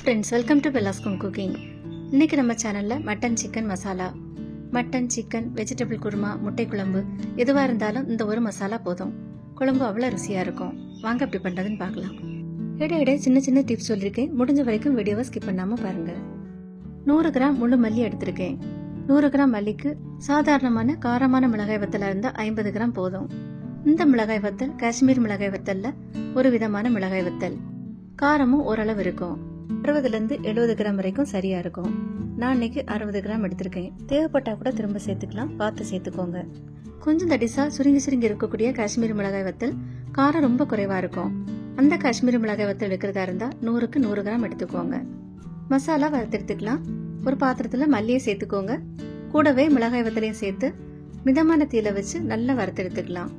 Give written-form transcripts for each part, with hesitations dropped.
friends, welcome to Bella's Home Cooking. இன்னைக்கு நம்ம சேனல்ல mutton chicken masala, mutton chicken vegetable kurma, முட்டை குழம்பு எதுவா இருந்தாலும் இந்த ஒரு மசாலா போதும். குழம்பு அவ்வளவு ருசியா இருக்கும். வாங்க எப்படி பண்றதுன்னு பார்க்கலாம். இடையிடையே சின்ன சின்ன டிப்ஸ் சொல்லிருக்கேன். முடிஞ்ச வரைக்கும் வீடியோவை ஸ்கிப் பண்ணாம பாருங்க. 100 கிராம் முழு மல்லி எடுத்திருக்கேன். 100 கிராம் மல்லிக்கு சாதாரணமான காரமான மிளகாய் வத்தலா இருந்தா 50 கிராம் போதும். இந்த மிளகாய் வத்தல் காஷ்மீர் மிளகாய் வத்தல்ல ஒரு விதமான மிளகாய் வத்தல். காரமும் ஓரளவு இருக்கும். 60 to 70 கிராம் வரைக்கும் சரியா இருக்கும். நான் இன்னைக்கு 60 கிராம் எடுத்திருக்கேன். தேவைப்பட்டா கூட திரும்ப சேர்த்துக்கலாம், பார்த்து சேர்த்துக்கோங்க. கொஞ்சம் தடிசா சுருங்கி சுருங்கி இருக்கக்கூடிய காஷ்மீர் மிளகாய் வத்தல் காரம் ரொம்ப குறைவா இருக்கும். அந்த காஷ்மீர் மிளகாய் வத்தல் எடுக்கிறதா இருந்தா 100க்கு 100 கிராம் எடுத்துக்கோங்க. மசாலா வறுத்தெடுத்துக்கலாம். ஒரு பாத்திரத்துல மல்லியை சேர்த்துக்கோங்க. கூடவே மிளகாய் வத்தலையும் சேர்த்து மிதமான தீயில வச்சு நல்லா வறுத்தெடுத்துக்கலாம்.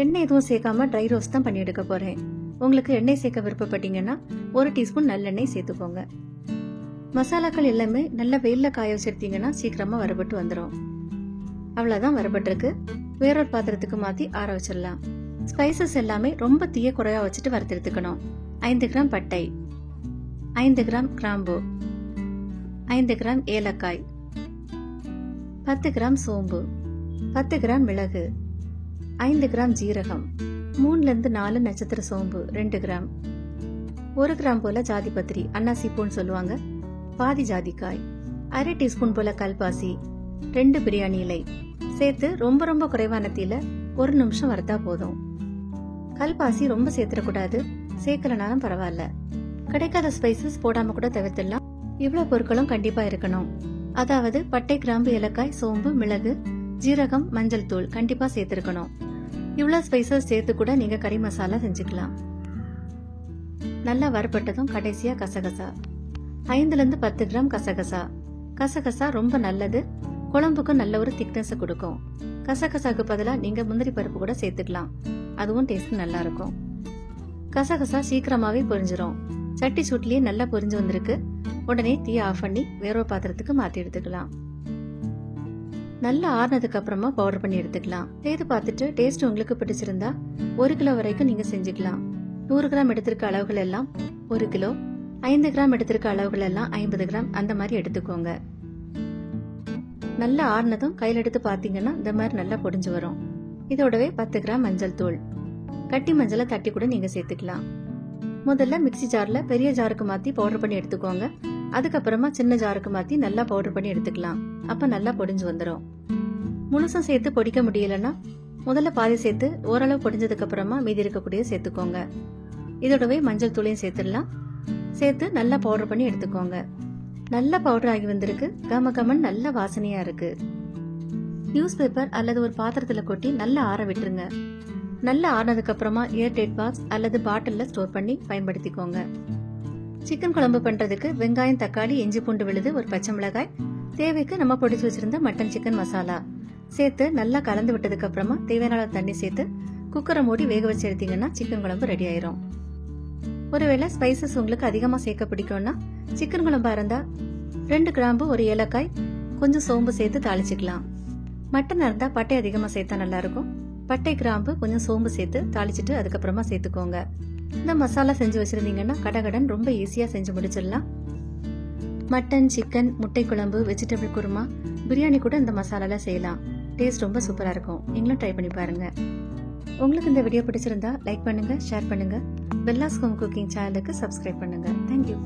எண்ணெய் எதுவும் சேர்க்காம ட்ரை ரோஸ்ட் தான் பண்ணி எடுக்க போறேன். உங்களுக்கு எண்ணெய் சேர்க்க விருப்பப்பட்டீங்கன்னா 1 டீஸ்பூன் நல்லெண்ணெய் சேர்த்துக்கோங்க. மசாலாக்கள் எல்லாமே நல்ல வெயில்ல காய வச்சிருத்தீங்கன்னா சீக்கிரமா வறுபட்டு வந்துடும். அவ்வளவுதான், வறுபட்டிருக்கு. வேறொரு பாத்திரத்துக்கு மாத்தி ஆற வச்சிடலாம். ஸ்பைசஸ் எல்லாமே ரொம்ப தீய குறையா வச்சுட்டு வறுத்தெடுத்துக்கணும். 5 கிராம் பட்டை, 5 கிராம் கிராம்பு, 5 கிராம் ஏலக்காய், 10 கிராம் சோம்பு, 10 கிராம் மிளகு, 5 கிராம் ஜீரகம், 3 to 4 நட்சத்திர சோம்பு 2 கிராம், 1 கிராம் போல ஜாதி பத்திரி, அன்னாசி பூன்னு சொல்லுவாங்க, பாதி ஜாதிக்காய், 1/2 டீஸ்பூன் போல கல்பாசி, 2 பிரியாணி இலை சேர்த்து ரொம்ப ரொம்ப குறைவான தீயில 1 நிமிஷம் வறுத்தா போதும். கல்பாசி ரொம்ப சேர்த்துடக்கூடாது, சேர்க்கலனாலும் பரவாயில்ல. கிடைக்காத ஸ்பைசஸ் போடாம கூட தவிர்த்திடலாம். இவ்வளவு பொருட்களும் கண்டிப்பா இருக்கணும். அதாவது பட்டை, கிராம்பு, ஏலக்காய், சோம்பு, மிளகு, ஜீரகம், மஞ்சள் தூள் கண்டிப்பா சேர்த்திருக்கணும். இவ்வளவு ஸ்பைசஸ் சேர்த்து கூட நீங்க கறி மசாலா செஞ்சுக்கலாம். நல்லா வறுபட்டதும் கடைசியா கசகசா, 5 to 10 கிராம் கசகசா. கசகசா ரொம்ப நல்லது, குழம்புக்கு நல்ல ஒரு திக்னஸ் கொடுக்கும். கசகசாக்கு பதிலா நீங்க முந்திரி பருப்பு கூட சேர்த்துக்கலாம், அதுவும் டேஸ்ட் நல்லா இருக்கும். கசகசா சீக்கிரமாவே பொரிஞ்சிரும். சட்டி சூட்லயே நல்லா பொரிஞ்சு வந்திருக்கு. உடனே தீயை ஆஃப் பண்ணி வேறொரு பாத்திரத்துக்கு மாத்தி எடுத்துக்கலாம். நல்லா ஆறுனதுக்கு அப்புறமா பவுடர் பண்ணி எடுத்துக்கலாம். செய்து பார்த்துட்டு டேஸ்ட் உங்களுக்கு பிடிச்சிருந்தா 1 கிலோ வரைக்கும் நீங்க செஞ்சுக்கலாம். 100 கிராம் எடுத்திருக்க அளவுகள் எல்லாம் 1 கிலோ, 5 கிராம் எடுத்திருக்க அளவுகள் எல்லாம் 50 கிராம், அந்த மாதிரி எடுத்துக்கோங்க. நல்லா ஆறுனதும் கையில் எடுத்து பாத்தீங்கன்னா இந்த மாதிரி நல்லா பொடிஞ்சு வரும். இதோடவே 10 கிராம் மஞ்சள் தூள், கட்டி மஞ்சளை தட்டி கூட நீங்க சேர்த்துக்கலாம். முதல்ல மிக்சி ஜார்ல பெரிய ஜாருக்கு மாத்தி பவுடர் பண்ணி எடுத்துக்கோங்க. அதுக்கப்புறமா சின்ன ஜாருக்கு மாத்தி நல்லா பவுடர் பண்ணி எடுத்துக்கலாம். அப்ப நல்லா பொடிஞ்சு வந்துடும். முழுசும் சேர்த்து பொடிக்க முடியலன்னா முதல்ல பாதி சேர்த்து ஓரளவு பொடிஞ்சதுக்கு அப்புறமா மீதி இருக்கக்கூடிய சேர்த்துக்கோங்க. இதோடவே மஞ்சள் தூளையும் சேர்த்துடலாம். சேர்த்து நல்லா பவுடர் பண்ணி எடுத்துக்கோங்க. நல்லா பவுடர் ஆகி வந்திருக்கு. கம கமன் நல்ல வாசனையா இருக்கு. நியூஸ் பேப்பர் அல்லது ஒரு பாத்திரத்துல கொட்டி நல்லா ஆற விட்டுருங்க. நல்லா ஆறினதுக்கு அப்புறமா ஏர்டைட் பாக்ஸ் அல்லது பாட்டில்ல ஸ்டோர் பண்ணி பயன்படுத்திக்கோங்க. சிக்கன் குழம்பு பண்றதுக்கு வெங்காயம், தக்காளி, இஞ்சி பூண்டு விழுது, ஒரு பச்சை மிளகாய், தேவைக்கு நம்ம பொடிச்சு வச்சிருந்த மட்டன் சிக்கன் மசாலா சேர்த்து நல்லா கலந்து விட்டதுக்கு அப்புறமா தேவையான தண்ணி சேர்த்து குக்கரை மூடி வேக வச்சு எடுத்தீங்கன்னா சிக்கன் குழம்பு ரெடி ஆயிரும். ஒருவேளை ஸ்பைசஸ் உங்களுக்கு அதிகமா சேர்க்க பிடிக்கும்னா சிக்கன் குழம்பா இருந்தா 2 கிராம்பு, 1 ஏலக்காய், கொஞ்சம் சோம்பு சேர்த்து தாளிச்சுக்கலாம். மட்டன் இருந்தா பட்டை அதிகமா சேர்த்தா நல்லா இருக்கும். பட்டை, கிராம்பு, கொஞ்சம் சோம்பு சேர்த்து தாளிச்சிட்டு அதுக்கப்புறமா சேர்த்துக்கோங்க. இந்த மசாலா செஞ்சு வச்சிருந்தீங்கன்னா கடகடன் ரொம்ப ஈஸியா செஞ்சு முடிச்சிடலாம். மட்டன், சிக்கன், முட்டை குழம்பு, வெஜிடபிள் குருமா, பிரியாணி கூட இந்த மசாலால செய்யலாம். டேஸ்ட் ரொம்ப சூப்பரா இருக்கும். நீங்களும் ட்ரை பண்ணி பாருங்க. உங்களுக்கு இந்த வீடியோ பிடிச்சிருந்தா லைக் பண்ணுங்க, ஷேர் பண்ணுங்க. பெல்லாஸ் ஹோம் குக்கிங் சேனலுக்கு சப்ஸ்கிரைப் பண்ணுங்க. தேங்க்யூ.